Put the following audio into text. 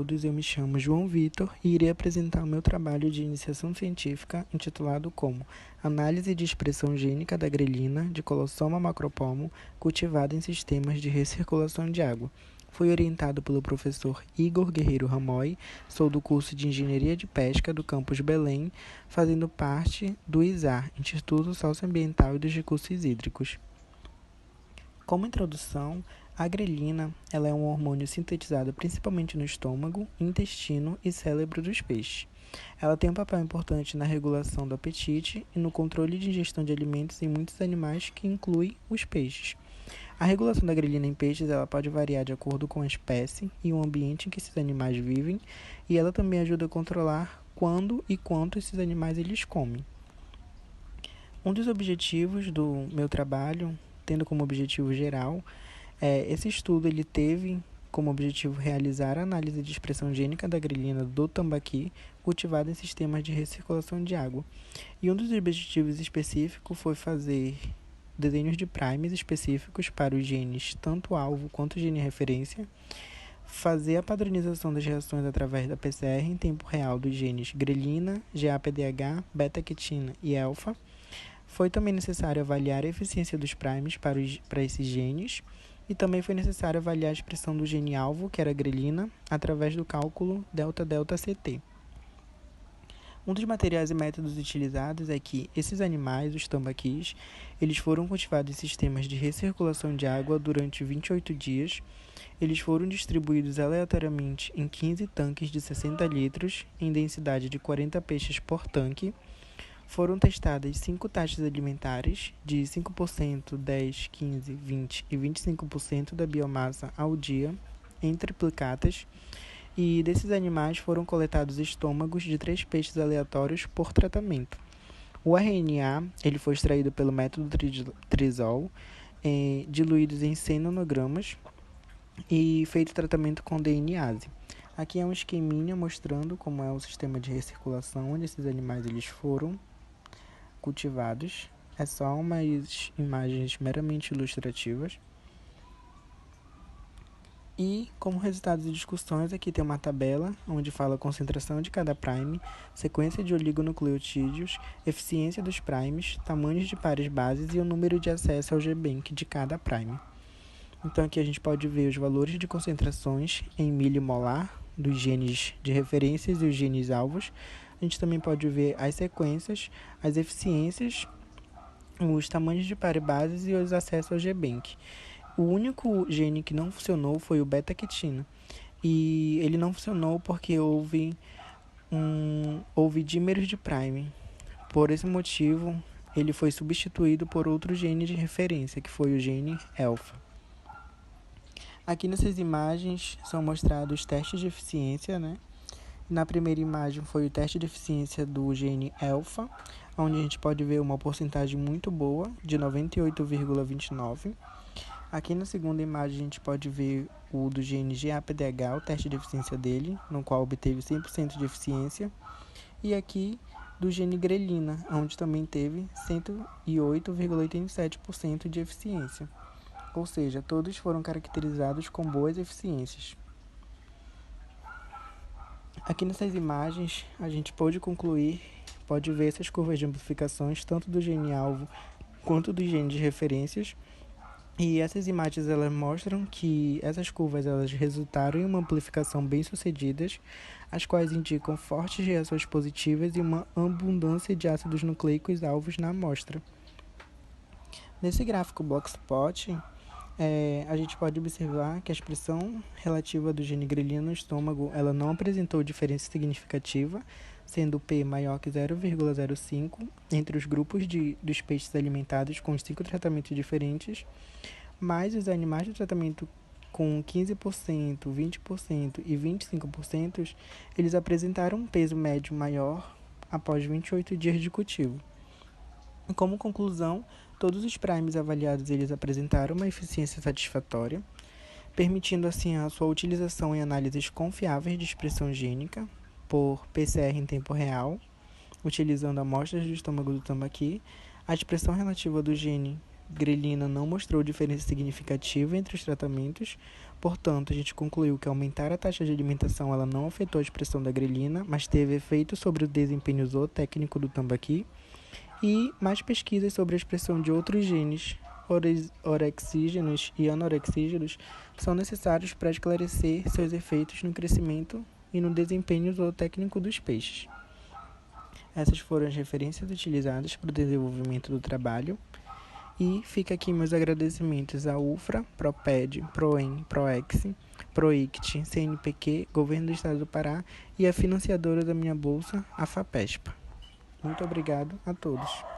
todos, eu me chamo João Vitor e irei apresentar o meu trabalho de iniciação científica intitulado como Análise de expressão gênica da grelina de Colossoma macropomo cultivada em sistemas de recirculação de água. Fui orientado pelo professor Igor Guerreiro Ramoy, sou do curso de Engenharia de Pesca do campus Belém, fazendo parte do ISAR, Instituto Socioambiental e dos Recursos Hídricos. Como introdução, a grelina ela é um hormônio sintetizado principalmente no estômago, intestino e cérebro dos peixes. Ela tem um papel importante na regulação do apetite e no controle de ingestão de alimentos em muitos animais, que inclui os peixes. A regulação da grelina em peixes ela pode variar de acordo com a espécie e o ambiente em que esses animais vivem, e ela também ajuda a controlar quando e quanto esses animais eles comem. Um dos objetivos do meu trabalho, tendo como objetivo geral, esse estudo ele teve como objetivo realizar a análise de expressão gênica da grelina do tambaqui cultivada em sistemas de recirculação de água. E um dos objetivos específicos foi fazer desenhos de primes específicos para os genes tanto alvo quanto gene referência, fazer a padronização das reações através da PCR em tempo real dos genes grelina, GAPDH, beta-quitina e alfa. Foi também necessário avaliar a eficiência dos primes para esses genes, e também foi necessário avaliar a expressão do gene-alvo, que era a grelina, através do cálculo delta-delta-CT. Um dos materiais e métodos utilizados é que esses animais, os tambaquis, eles foram cultivados em sistemas de recirculação de água durante 28 dias. Eles foram distribuídos aleatoriamente em 15 tanques de 60 litros, em densidade de 40 peixes por tanque. Foram testadas 5 taxas alimentares de 5%, 10%, 15%, 20% e 25% da biomassa ao dia em triplicatas, e desses animais foram coletados estômagos de 3 peixes aleatórios por tratamento. O RNA ele foi extraído pelo método Trizol, diluídos em 100 nanogramas e feito tratamento com DNase. Aqui é um esqueminha mostrando como é o sistema de recirculação onde esses animais eles foram cultivados. É só umas imagens meramente ilustrativas. E como resultado de discussões, aqui tem uma tabela onde fala a concentração de cada prime, sequência de oligonucleotídeos, eficiência dos primes, tamanhos de pares bases e o número de acesso ao GBank de cada prime. Então aqui a gente pode ver os valores de concentrações em milimolar dos genes de referências e os genes alvos. A gente também pode ver as sequências, as eficiências, os tamanhos de pares bases e os acessos ao GBank. O único gene que não funcionou foi o beta-quitina. E ele não funcionou porque houve dímeros de prime. Por esse motivo, ele foi substituído por outro gene de referência, que foi o gene alfa. Aqui nessas imagens são mostrados os testes de eficiência, né? Na primeira imagem foi o teste de eficiência do gene alfa, onde a gente pode ver uma porcentagem muito boa, de 98,29%. Aqui na segunda imagem a gente pode ver o do gene GAPDH, o teste de eficiência dele, no qual obteve 100% de eficiência. E aqui do gene grelina, onde também teve 108,87% de eficiência. Ou seja, todos foram caracterizados com boas eficiências. Aqui nessas imagens a gente pode ver essas curvas de amplificações tanto do gene-alvo quanto dos genes de referências. E essas imagens elas mostram que essas curvas elas resultaram em uma amplificação bem sucedidas, as quais indicam fortes reações positivas e uma abundância de ácidos nucleicos alvos na amostra. Nesse gráfico Boxplot, a gente pode observar que a expressão relativa do gene grelina no estômago ela não apresentou diferença significativa, sendo P maior que 0,05 entre os grupos dos peixes alimentados com os 5 tratamentos diferentes, mas os animais de tratamento com 15%, 20% e 25%, eles apresentaram um peso médio maior após 28 dias de cultivo. Como conclusão, todos os primes avaliados eles apresentaram uma eficiência satisfatória, permitindo assim a sua utilização em análises confiáveis de expressão gênica por PCR em tempo real, utilizando amostras do estômago do tambaqui. A expressão relativa do gene grelina não mostrou diferença significativa entre os tratamentos. Portanto, a gente concluiu que aumentar a taxa de alimentação ela não afetou a expressão da grelina, mas teve efeito sobre o desempenho zootécnico do tambaqui. E mais pesquisas sobre a expressão de outros genes orexígenos e anorexígenos são necessários para esclarecer seus efeitos no crescimento e no desempenho zootécnico dos peixes. Essas foram as referências utilizadas para o desenvolvimento do trabalho. E fica aqui meus agradecimentos à UFRA, PROPED, PROEM, PROEX, PROICT, CNPq, Governo do Estado do Pará e a financiadora da minha bolsa, a FAPESPA. Muito obrigado a todos.